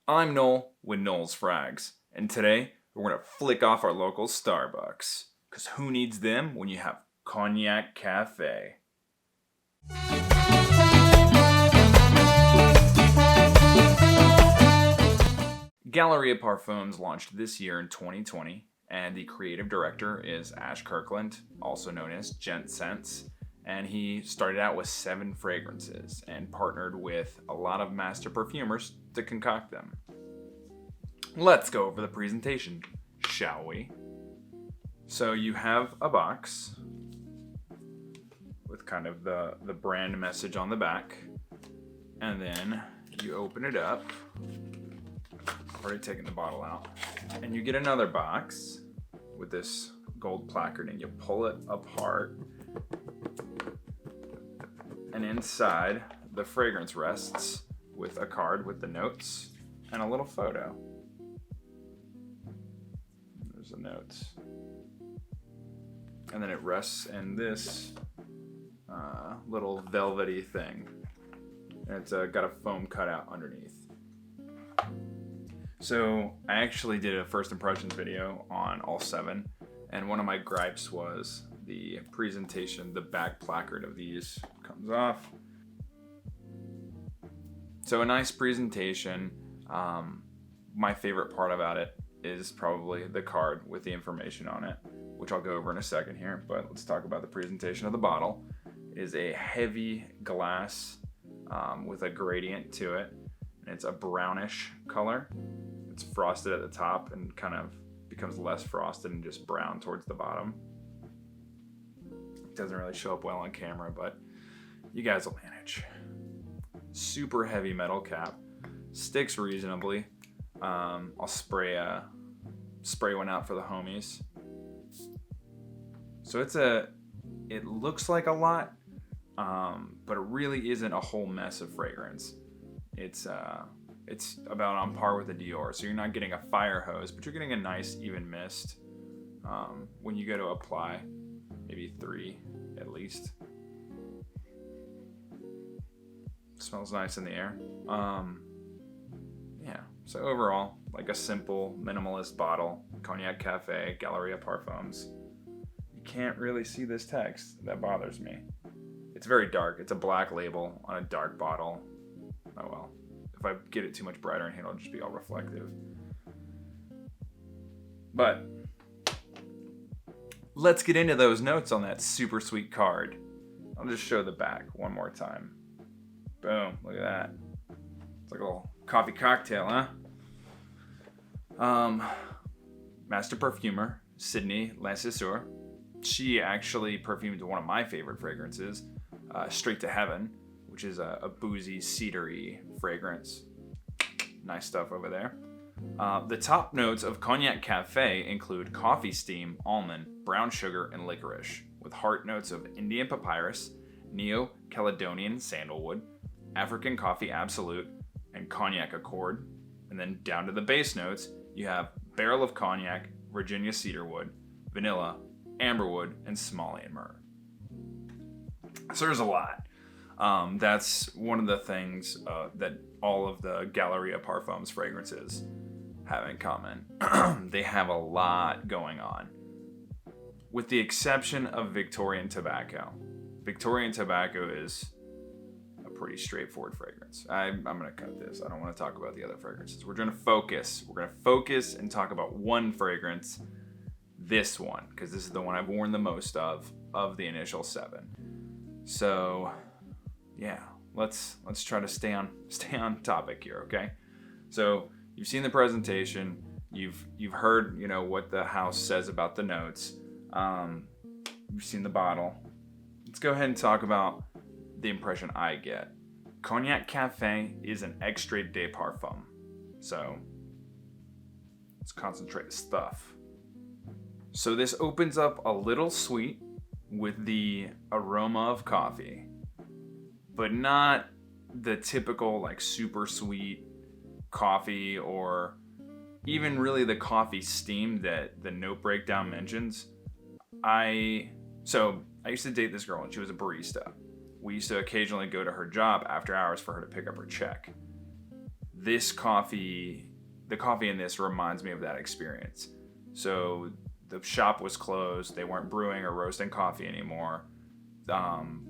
I'm Noel with Noel's Frags, and today we're going to flick off our local Starbucks. Because who needs them when you have Cognac Cafe? Galleria Parfums launched this year in 2020, and the creative director is Ash Kirkland, also known as Gents. And he started out with 7 fragrances and partnered with a lot of master perfumers to concoct them. Let's go over the presentation, shall we? So you have a box with kind of the brand message on the back, and then you open it up. I've already taken the bottle out. And you get another box with this gold placard, and you pull it apart. And inside, the fragrance rests with a card with the notes and a little photo. There's the notes. And then it rests in this little velvety thing. And it's got a foam cutout underneath. So I actually did a first impressions video on all 7. And one of my gripes was the presentation. The back placard of these comes off. So a nice presentation. My favorite part about it is probably the card with the information on it, which I'll go over in a second here, but let's talk about the presentation of the bottle. It is a heavy glass with a gradient to it, and it's a brownish color. It's frosted at the top and kind of becomes less frosted and just brown towards the bottom. It doesn't really show up well on camera, but you guys will manage. Super heavy metal cap, sticks reasonably. I'll spray one out for the homies. So it looks like a lot, but it really isn't a whole mess of fragrance. It's about on par with a Dior. So you're not getting a fire hose, but you're getting a nice even mist when you go to apply, maybe 3 at least. Smells nice in the air. Yeah, so overall, like a simple minimalist bottle, Cognac Cafe, Galleria Parfums. You can't really see this text. That bothers me. It's very dark. It's a black label on a dark bottle. Oh well. If I get it too much brighter in here, it'll just be all reflective. But let's get into those notes on that super sweet card. I'll just show the back one more time. Boom, look at that. It's like a little coffee cocktail, huh? Master perfumer, Sydney Lancisseur. She actually perfumed one of my favorite fragrances, Straight to Heaven, which is a boozy, cedary fragrance. Nice stuff over there. The top notes of Cognac Cafe include coffee steam, almond, brown sugar, and licorice, with heart notes of Indian papyrus, Neo-Caledonian sandalwood, African coffee absolute, and cognac accord. And then down to the base notes, you have barrel of cognac, Virginia cedarwood, vanilla, amberwood, and Somalian myrrh. So there's a lot. That's one of the things that all of the Galleria Parfums fragrances have in common. They have a lot going on, with the exception of Victorian Tobacco. Victorian Tobacco is a pretty straightforward fragrance. I'm going to cut this. I don't want to talk about the other fragrances. We're going to focus. We're going to focus and talk about one fragrance, this one, because this is the one I've worn the most of the initial 7. So yeah, let's try to stay on topic here, okay? So you've seen the presentation, you've heard what the house says about the notes, you've seen the bottle. Let's go ahead and talk about the impression I get. Cognac Cafe is an extrait de parfum, so let's concentrate the stuff. So this opens up a little sweet with the aroma of coffee, but not the typical like super sweet coffee or even really the coffee steam that the note breakdown mentions. I used to date this girl and she was a barista. We used to occasionally go to her job after hours for her to pick up her check. the coffee in this reminds me of that experience. So the shop was closed. They weren't brewing or roasting coffee anymore.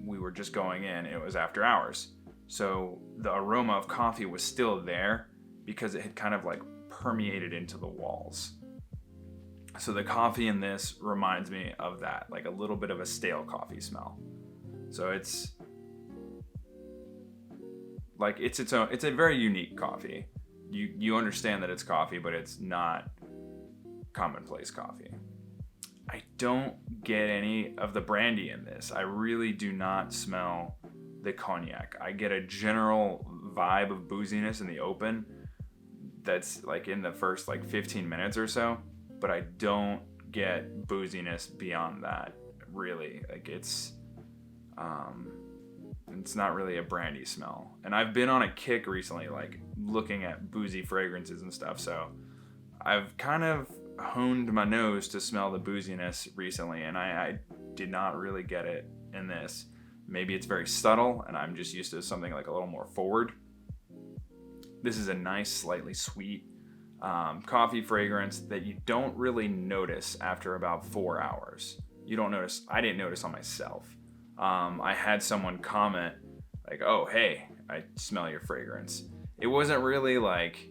We were just going in. It was after hours. So the aroma of coffee was still there because it had kind of like permeated into the walls. So the coffee in this reminds me of that, like a little bit of a stale coffee smell. So it's a very unique coffee. You understand that it's coffee, but it's not commonplace coffee. I don't get any of the brandy in this. I really do not smell the cognac. I get a general vibe of booziness in the open that's like in the first like 15 minutes or so, but I don't get booziness beyond that, really. Like it's not really a brandy smell. And I've been on a kick recently, like looking at boozy fragrances and stuff, so I've kind of honed my nose to smell the booziness recently, and I did not really get it in this. Maybe it's very subtle and I'm just used to something like a little more forward. This is a nice, slightly sweet coffee fragrance that you don't really notice after about 4 hours. You don't notice. I didn't notice on myself. I had someone comment like, "Oh, hey, I smell your fragrance." It wasn't really like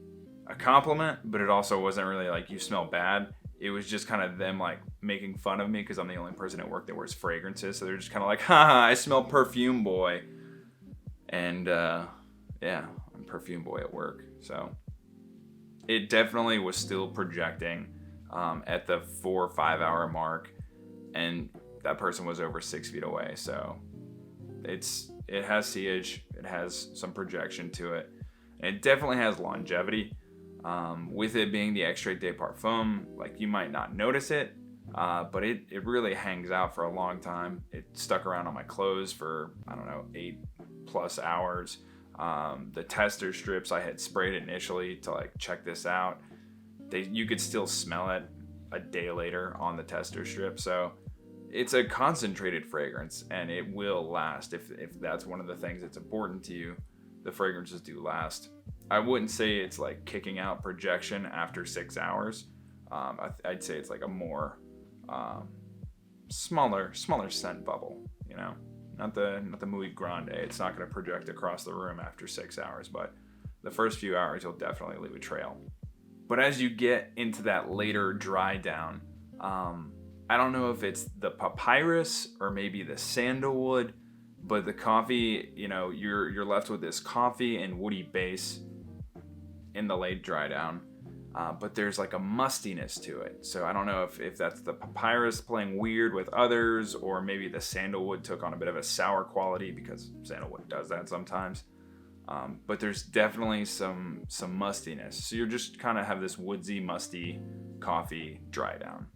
a compliment, but it also wasn't really like you smell bad. It was just kind of them like making fun of me because I'm the only person at work that wears fragrances. So they're just kind of like, "Haha, I smell perfume boy." And yeah, I'm perfume boy at work. So it definitely was still projecting at the 4 or 5 hour mark, and that person was over 6 feet away. So it has sillage, it has some projection to it, and it definitely has longevity. With it being the Extrait de Parfum, like you might not notice it, but it really hangs out for a long time. It stuck around on my clothes for, I don't know, 8+ hours. The tester strips, I had sprayed initially to like check this out. You could still smell it a day later on the tester strip. So it's a concentrated fragrance, and it will last. If that's one of the things that's important to you, the fragrances do last. I wouldn't say it's like kicking out projection after 6 hours. I'd say it's like a more smaller scent bubble, you know, not the Muy Grande. It's not going to project across the room after 6 hours, but the first few hours you'll definitely leave a trail. But as you get into that later dry down, I don't know if it's the papyrus or maybe the sandalwood, but the coffee, you know, you're left with this coffee and woody base in the late dry down, but there's like a mustiness to it. So I don't know if that's the papyrus playing weird with others, or maybe the sandalwood took on a bit of a sour quality, because sandalwood does that sometimes. But there's definitely some mustiness. So you just kind of have this woodsy, musty coffee dry down.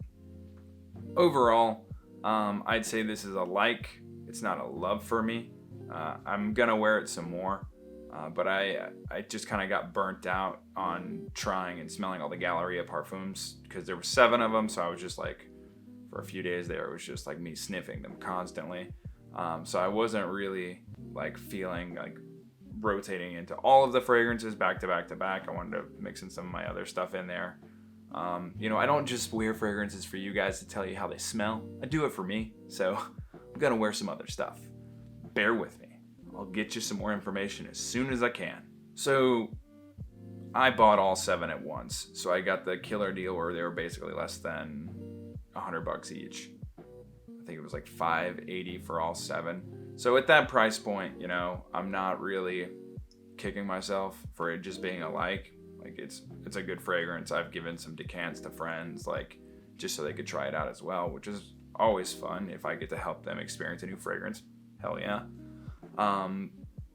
Overall, I'd say this is a like. It's not a love for me. I'm gonna wear it some more, but I just kind of got burnt out on trying and smelling all the Galleria Parfums, because there were 7 of them. So I was just like, for a few days there, it was just like me sniffing them constantly. So I wasn't really like feeling like rotating into all of the fragrances back to back to back. I wanted to mix in some of my other stuff in there. You know, I don't just wear fragrances for you guys to tell you how they smell. I do it for me. So I'm gonna wear some other stuff. Bear with me. I'll get you some more information as soon as I can. So I bought all 7 at once. So I got the killer deal where they were basically less than $100 each. I think it was like $5.80 for all 7. So at that price point, you know, I'm not really kicking myself for it just being a like. Like it's a good fragrance. I've given some decants to friends, like just so they could try it out as well, which is always fun if I get to help them experience a new fragrance. Hell yeah.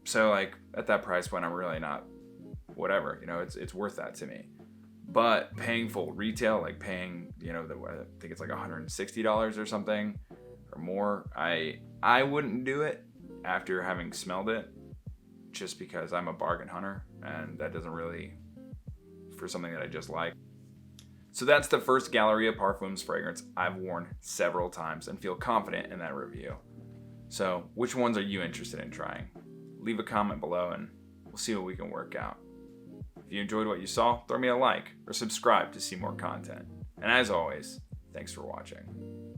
So like at that price point, I'm really not, whatever, you know, it's worth that to me. But paying full retail, like paying, you know, I think it's like $160 or something or more, I wouldn't do it after having smelled it, just because I'm a bargain hunter, and that doesn't really, for something that I just like. So that's the first Galleria Parfums fragrance I've worn several times and feel confident in that review. So which ones are you interested in trying? Leave a comment below and we'll see what we can work out. If you enjoyed what you saw, throw me a like or subscribe to see more content. And as always, thanks for watching.